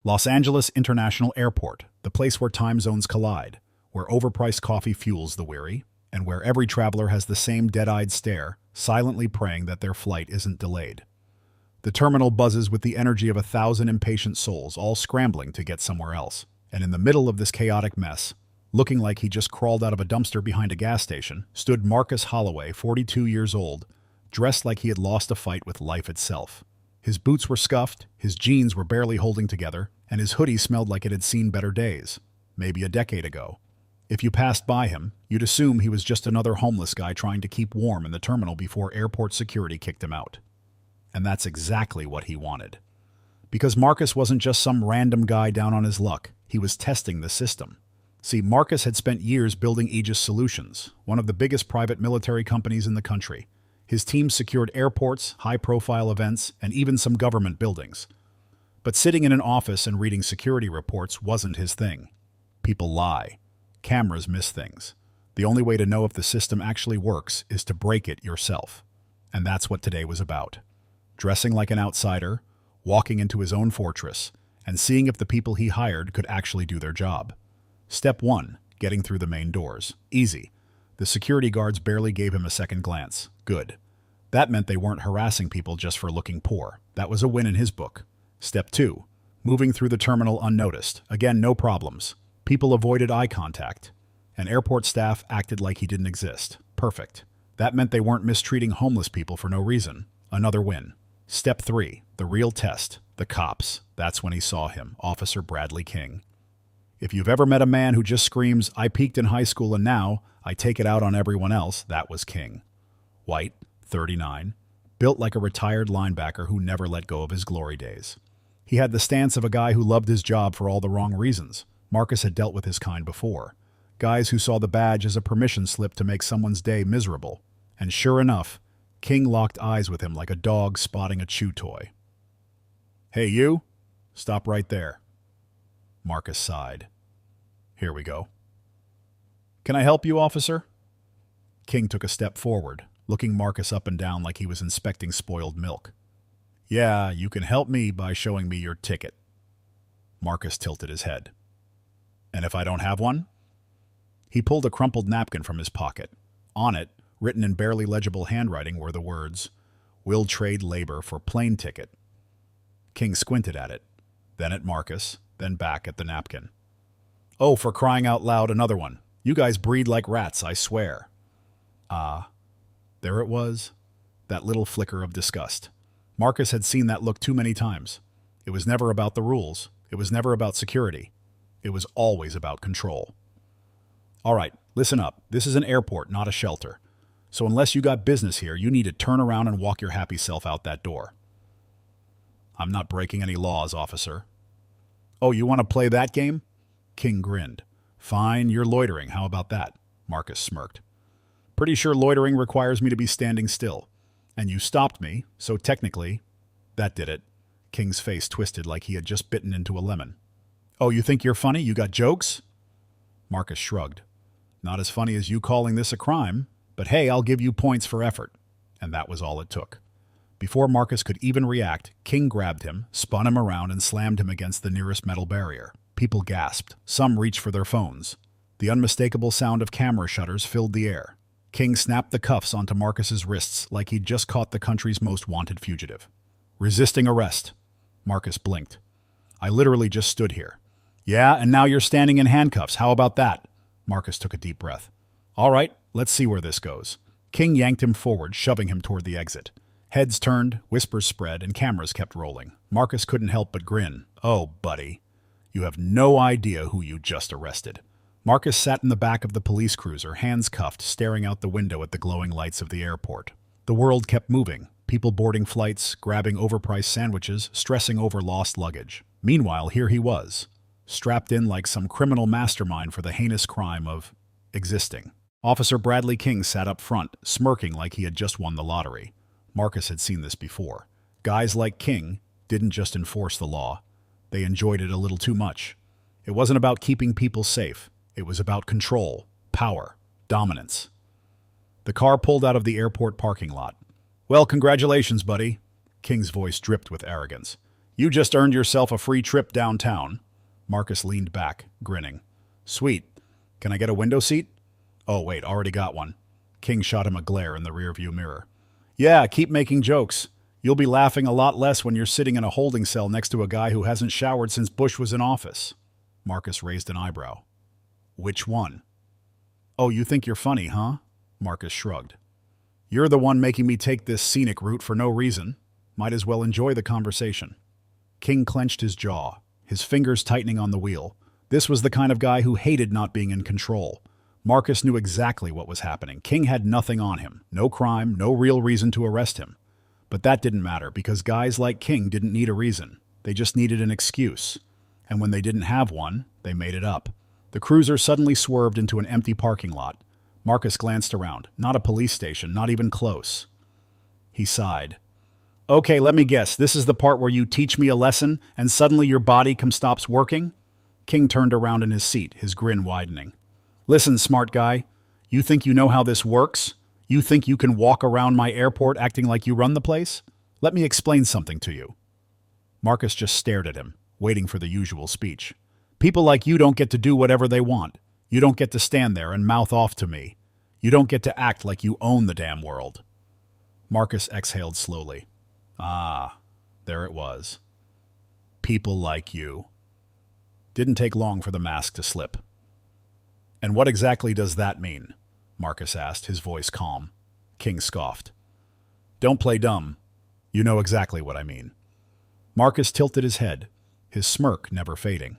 Los Angeles International Airport, the place where time zones collide, where overpriced coffee fuels the weary, and where every traveler has the same dead-eyed stare, silently praying that their flight isn't delayed. The terminal buzzes with the energy of 1,000 impatient souls, all scrambling to get somewhere else. And in the middle of this chaotic mess, looking like he just crawled out of a dumpster behind a gas station, stood Marcus Holloway, 42 years old, dressed like he had lost a fight with life itself. His boots were scuffed, his jeans were barely holding together, and his hoodie smelled like it had seen better days, maybe a decade ago. If you passed by him, you'd assume he was just another homeless guy trying to keep warm in the terminal before airport security kicked him out. And that's exactly what he wanted. Because Marcus wasn't just some random guy down on his luck, he was testing the system. See, Marcus had spent years building Aegis Solutions, one of the biggest private military companies in the country. His team secured airports, high-profile events, and even some government buildings. But sitting in an office and reading security reports wasn't his thing. People lie. Cameras miss things. The only way to know if the system actually works is to break it yourself. And that's what today was about. Dressing like an outsider, walking into his own fortress, and seeing if the people he hired could actually do their job. Step 1. Getting through the main doors. Easy. The security guards barely gave him a second glance. Good. That meant they weren't harassing people just for looking poor. That was a win in his book. Step 2. Moving through the terminal unnoticed. Again, no problems. People avoided eye contact. And airport staff acted like he didn't exist. Perfect. That meant they weren't mistreating homeless people for no reason. Another win. Step 3. The real test. The cops. That's when he saw him, Officer Bradley King. If you've ever met a man who just screams, "I peaked in high school and now I take it out on everyone else," that was King. White, 39, built like a retired linebacker who never let go of his glory days. He had the stance of a guy who loved his job for all the wrong reasons. Marcus had dealt with his kind before. Guys who saw the badge as a permission slip to make someone's day miserable. And sure enough, King locked eyes with him like a dog spotting a chew toy. "Hey, you! Stop right there." Marcus sighed. "Here we go." "Can I help you, officer?" King took a step forward, looking Marcus up and down like he was inspecting spoiled milk. "Yeah, you can help me by showing me your ticket." Marcus tilted his head. "And if I don't have one?" He pulled a crumpled napkin from his pocket. On it, written in barely legible handwriting, were the words, "Will trade labor for plane ticket." King squinted at it, then at Marcus, then back at the napkin. "Oh, for crying out loud, another one. You guys breed like rats, I swear." There it was, that little flicker of disgust. Marcus had seen that look too many times. It was never about the rules. It was never about security. It was always about control. "All right, listen up. This is an airport, not a shelter. So unless you got business here, you need to turn around and walk your happy self out that door." "I'm not breaking any laws, officer." "Oh, you want to play that game?" King grinned. "Fine, you're loitering. How about that?" Marcus smirked. "Pretty sure loitering requires me to be standing still. And you stopped me, so technically, that did it." King's face twisted like he had just bitten into a lemon. "Oh, you think you're funny? You got jokes?" Marcus shrugged. "Not as funny as you calling this a crime, but hey, I'll give you points for effort." And that was all it took. Before Marcus could even react, King grabbed him, spun him around, and slammed him against the nearest metal barrier. People gasped. Some reached for their phones. The unmistakable sound of camera shutters filled the air. King snapped the cuffs onto Marcus's wrists like he'd just caught the country's most wanted fugitive. "Resisting arrest." Marcus blinked. "I literally just stood here." "Yeah, and now you're standing in handcuffs. How about that?" Marcus took a deep breath. "All right, let's see where this goes." King yanked him forward, shoving him toward the exit. Heads turned, whispers spread, and cameras kept rolling. Marcus couldn't help but grin. "Oh, buddy, you have no idea who you just arrested." Marcus sat in the back of the police cruiser, hands cuffed, staring out the window at the glowing lights of the airport. The world kept moving, people boarding flights, grabbing overpriced sandwiches, stressing over lost luggage. Meanwhile, here he was, strapped in like some criminal mastermind for the heinous crime of existing. Officer Bradley King sat up front, smirking like he had just won the lottery. Marcus had seen this before. Guys like King didn't just enforce the law. They enjoyed it a little too much. It wasn't about keeping people safe. It was about control, power, dominance. The car pulled out of the airport parking lot. "Well, congratulations, buddy." King's voice dripped with arrogance. You just earned yourself a free trip downtown. Marcus leaned back, grinning. Sweet. Can I get a window seat? Oh, wait, already got one. King shot him a glare in the rearview mirror. Yeah, keep making jokes. You'll be laughing a lot less when you're sitting in a holding cell next to a guy who hasn't showered since Bush was in office. Marcus raised an eyebrow. Which one? Oh, you think you're funny, huh? Marcus shrugged. You're the one making me take this scenic route for no reason. Might as well enjoy the conversation. King clenched his jaw, his fingers tightening on the wheel. This was the kind of guy who hated not being in control. Marcus knew exactly what was happening. King had nothing on him, no crime, no real reason to arrest him. But that didn't matter because guys like King didn't need a reason. They just needed an excuse. And when they didn't have one, they made it up. The cruiser suddenly swerved into an empty parking lot. Marcus glanced around. Not a police station, not even close. He sighed. Okay, let me guess. This is the part where you teach me a lesson and suddenly your body stops working? King turned around in his seat, his grin widening. Listen, smart guy. You think you know how this works? You think you can walk around my airport acting like you run the place? Let me explain something to you. Marcus just stared at him, waiting for the usual speech. People like you don't get to do whatever they want. You don't get to stand there and mouth off to me. You don't get to act like you own the damn world. Marcus exhaled slowly. Ah, there it was. People like you. Didn't take long for the mask to slip. And what exactly does that mean? Marcus asked, his voice calm. King scoffed. Don't play dumb. You know exactly what I mean. Marcus tilted his head, his smirk never fading.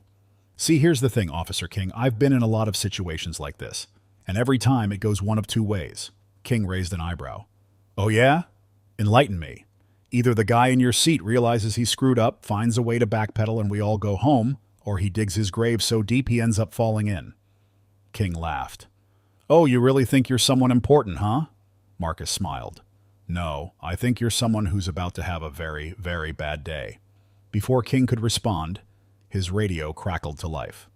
See, here's the thing, Officer King. I've been in a lot of situations like this, and every time it goes one of two ways. King raised an eyebrow. Oh yeah? Enlighten me. Either the guy in your seat realizes he screwed up, finds a way to backpedal, and we all go home, or he digs his grave so deep he ends up falling in. King laughed. Oh, you really think you're someone important, huh? Marcus smiled. No, I think you're someone who's about to have a very, very bad day. Before King could respond, his radio crackled to life.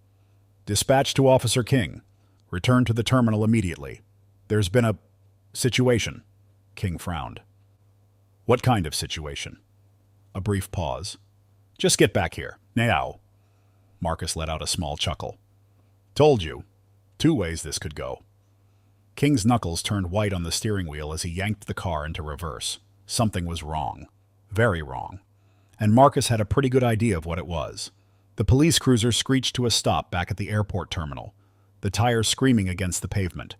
Dispatch to Officer King. Return to the terminal immediately. There's been a situation. King frowned. What kind of situation? A brief pause. Just get back here, now. Marcus let out a small chuckle. Told you. Two ways this could go. King's knuckles turned white on the steering wheel as he yanked the car into reverse. Something was wrong. Very wrong. And Marcus had a pretty good idea of what it was. The police cruiser screeched to a stop back at the airport terminal, the tires screaming against the pavement.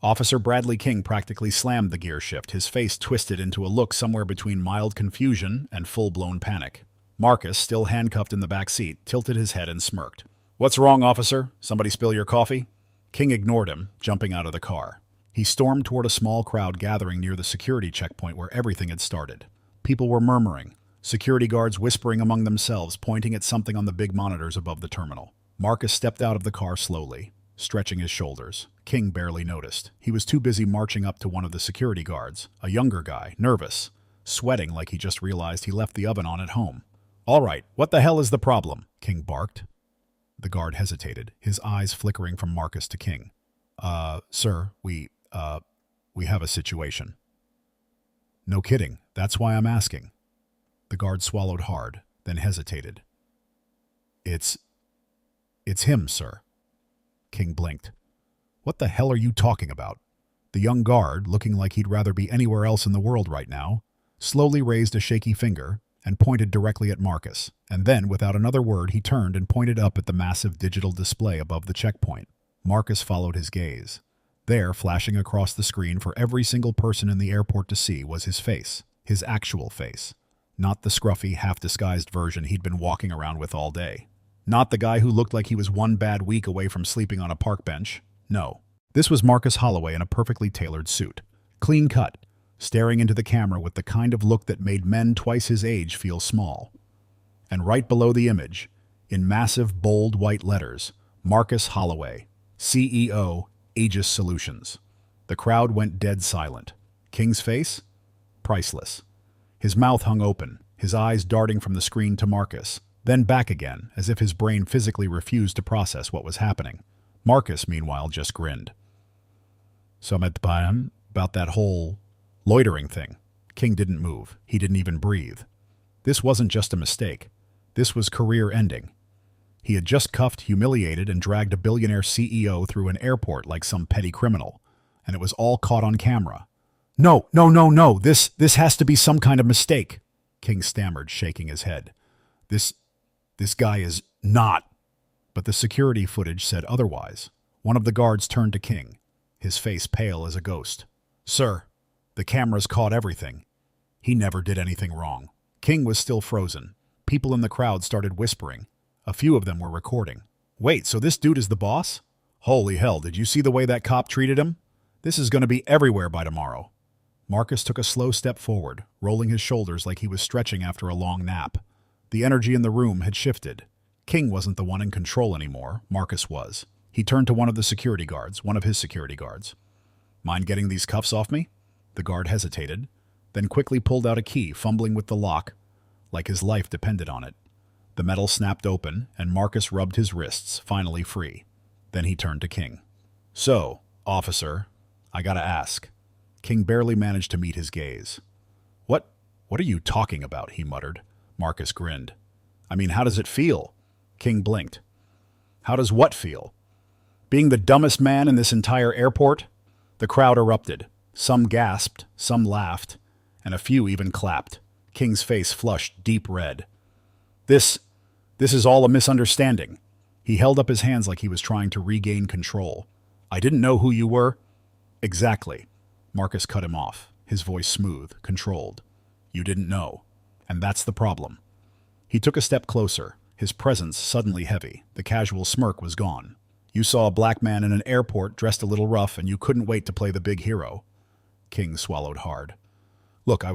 Officer Bradley King practically slammed the gear shift, his face twisted into a look somewhere between mild confusion and full-blown panic. Marcus, still handcuffed in the back seat, tilted his head and smirked. What's wrong, officer? Somebody spill your coffee? King ignored him, jumping out of the car. He stormed toward a small crowd gathering near the security checkpoint where everything had started. People were murmuring, security guards whispering among themselves, pointing at something on the big monitors above the terminal. Marcus stepped out of the car slowly, stretching his shoulders. King barely noticed. He was too busy marching up to one of the security guards, a younger guy, nervous, sweating like he just realized he left the oven on at home. All right, what the hell is the problem? King barked. The guard hesitated, his eyes flickering from Marcus to King. Sir, we have a situation. No kidding, that's why I'm asking. The guard swallowed hard, then hesitated. It's him, sir. King blinked. What the hell are you talking about? The young guard, looking like he'd rather be anywhere else in the world right now, slowly raised a shaky finger and pointed directly at Marcus, and then, without another word, he turned and pointed up at the massive digital display above the checkpoint. Marcus followed his gaze. There, flashing across the screen for every single person in the airport to see, was his face, his actual face. Not the scruffy, half-disguised version he'd been walking around with all day. Not the guy who looked like he was one bad week away from sleeping on a park bench. No. This was Marcus Holloway in a perfectly tailored suit. Clean cut, staring into the camera with the kind of look that made men twice his age feel small. And right below the image, in massive, bold white letters, Marcus Holloway, CEO, Aegis Solutions. The crowd went dead silent. King's face? Priceless. His mouth hung open, his eyes darting from the screen to Marcus, then back again, as if his brain physically refused to process what was happening. Marcus, meanwhile, just grinned. About that whole loitering thing. King didn't move. He didn't even breathe. This wasn't just a mistake. This was career-ending. He had just cuffed, humiliated, and dragged a billionaire CEO through an airport like some petty criminal, and it was all caught on camera. No, no, no, no, this has to be some kind of mistake, King stammered, shaking his head. This guy is not. But the security footage said otherwise. One of the guards turned to King, his face pale as a ghost. Sir, the cameras caught everything. He never did anything wrong. King was still frozen. People in the crowd started whispering. A few of them were recording. Wait, so this dude is the boss? Holy hell, did you see the way that cop treated him? This is going to be everywhere by tomorrow. Marcus took a slow step forward, rolling his shoulders like he was stretching after a long nap. The energy in the room had shifted. King wasn't the one in control anymore, Marcus was. He turned to one of his security guards. Mind getting these cuffs off me? The guard hesitated, then quickly pulled out a key, fumbling with the lock, like his life depended on it. The metal snapped open, and Marcus rubbed his wrists, finally free. Then he turned to King. So, officer, I gotta ask. King barely managed to meet his gaze. What are you talking about? He muttered. Marcus grinned. I mean, how does it feel? King blinked. How does what feel? Being the dumbest man in this entire airport? The crowd erupted. Some gasped, some laughed, and a few even clapped. King's face flushed deep red. This is all a misunderstanding. He held up his hands like he was trying to regain control. I didn't know who you were. Exactly. Marcus cut him off, his voice smooth, controlled. You didn't know. And that's the problem. He took a step closer, his presence suddenly heavy. The casual smirk was gone. You saw a black man in an airport dressed a little rough, and you couldn't wait to play the big hero. King swallowed hard. Look,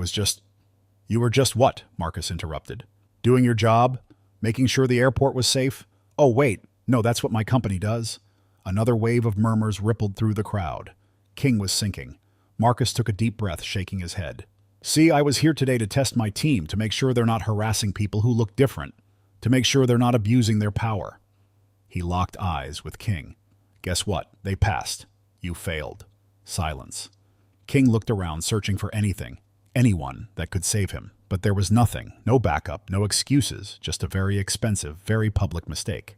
You were just what? Marcus interrupted. Doing your job? Making sure the airport was safe? Oh, wait. No, that's what my company does. Another wave of murmurs rippled through the crowd. King was sinking. Marcus took a deep breath, shaking his head. See, I was here today to test my team, to make sure they're not harassing people who look different, to make sure they're not abusing their power. He locked eyes with King. Guess what? They passed. You failed. Silence. King looked around, searching for anything, anyone that could save him. But there was nothing, no backup, no excuses, just a very expensive, very public mistake.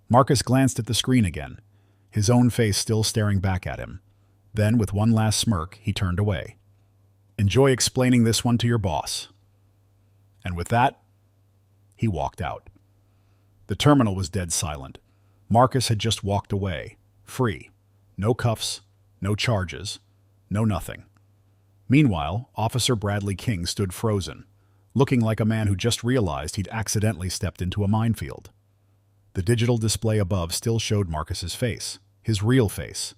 Marcus glanced at the screen again, his own face still staring back at him. Then, with one last smirk, he turned away. Enjoy explaining this one to your boss. And with that, he walked out. The terminal was dead silent. Marcus had just walked away, free. No cuffs, no charges, no nothing. Meanwhile, Officer Bradley King stood frozen, looking like a man who just realized he'd accidentally stepped into a minefield. The digital display above still showed Marcus's face, his real face.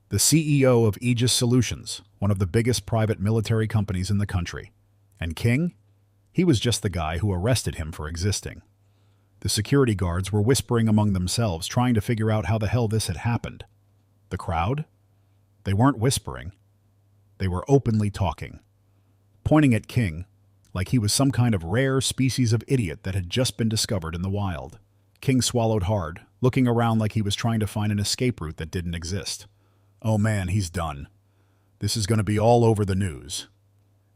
The CEO of Aegis Solutions, one of the biggest private military companies in the country. And King? He was just the guy who arrested him for existing. The security guards were whispering among themselves, trying to figure out how the hell this had happened. The crowd? They weren't whispering. They were openly talking, pointing at King like he was some kind of rare species of idiot that had just been discovered in the wild. King swallowed hard, looking around like he was trying to find an escape route that didn't exist. Oh man, he's done. This is going to be all over the news.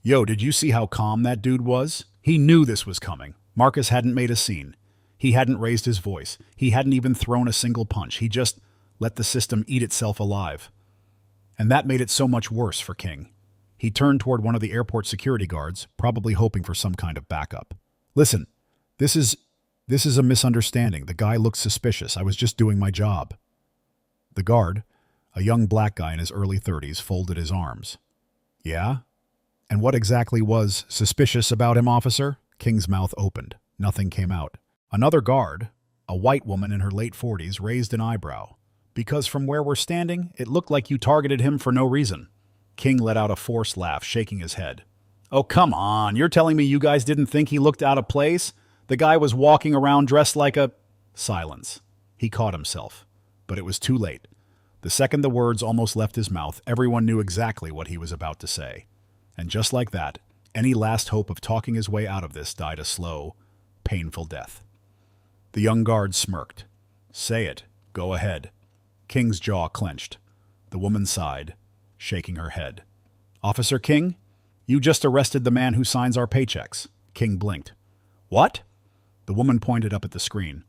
Yo, did you see how calm that dude was? He knew this was coming. Marcus hadn't made a scene. He hadn't raised his voice. He hadn't even thrown a single punch. He just let the system eat itself alive. And that made it so much worse for King. He turned toward one of the airport security guards, probably hoping for some kind of backup. Listen, this is a misunderstanding. The guy looked suspicious. I was just doing my job. The guard, a young black guy in his early 30s, folded his arms. Yeah? And what exactly was suspicious about him, officer? King's mouth opened. Nothing came out. Another guard, a white woman in her late 40s, raised an eyebrow. Because from where we're standing, it looked like you targeted him for no reason. King let out a forced laugh, shaking his head. Oh, come on. You're telling me you guys didn't think he looked out of place? The guy was walking around dressed like a... Silence. He caught himself. But it was too late. The second the words almost left his mouth, everyone knew exactly what he was about to say. And just like that, any last hope of talking his way out of this died a slow, painful death. The young guard smirked. Say it. Go ahead. King's jaw clenched. The woman sighed, shaking her head. Officer King, you just arrested the man who signs our paychecks. King blinked. What? The woman pointed up at the screen.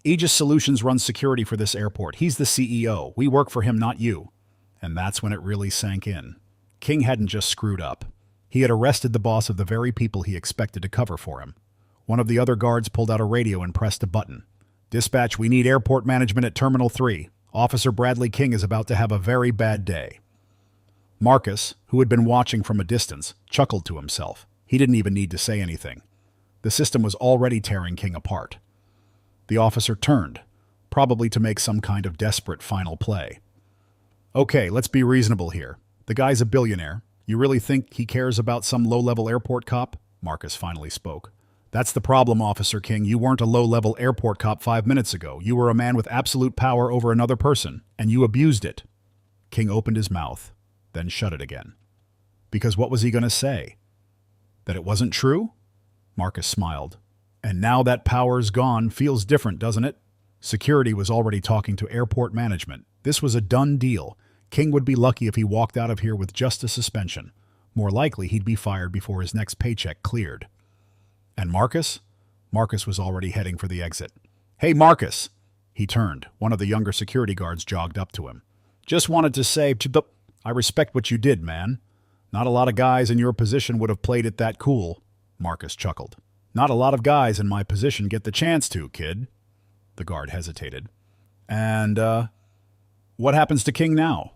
Aegis Solutions runs security for this airport. He's the CEO. We work for him, not you. And that's when it really sank in. King hadn't just screwed up. He had arrested the boss of the very people he expected to cover for him. One of the other guards pulled out a radio and pressed a button. Dispatch, we need airport management at Terminal 3. Officer Bradley King is about to have a very bad day. Marcus, who had been watching from a distance, chuckled to himself. He didn't even need to say anything. The system was already tearing King apart. The officer turned, probably to make some kind of desperate final play. Okay, let's be reasonable here. The guy's a billionaire. You really think he cares about some low-level airport cop? Marcus finally spoke. That's the problem, Officer King. You weren't a low-level airport cop 5 minutes ago. You were a man with absolute power over another person, and you abused it. King opened his mouth, then shut it again. Because what was he going to say? That it wasn't true? Marcus smiled. And now that power's gone, feels different, doesn't it? Security was already talking to airport management. This was a done deal. King would be lucky if he walked out of here with just a suspension. More likely, he'd be fired before his next paycheck cleared. And Marcus? Marcus was already heading for the exit. Hey, Marcus! He turned. One of the younger security guards jogged up to him. Just wanted to say, I respect what you did, man. Not a lot of guys in your position would have played it that cool. Marcus chuckled. Not a lot of guys in my position get the chance to, kid. The guard hesitated. And, what happens to King now?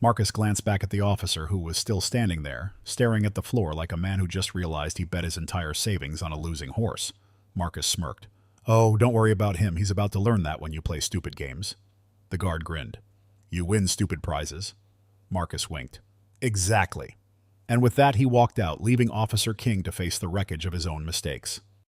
Marcus glanced back at the officer who was still standing there, staring at the floor like a man who just realized he bet his entire savings on a losing horse. Marcus smirked. Oh, don't worry about him. He's about to learn that when you play stupid games. The guard grinned. You win stupid prizes. Marcus winked. Exactly. And with that he walked out, leaving Officer King to face the wreckage of his own mistakes.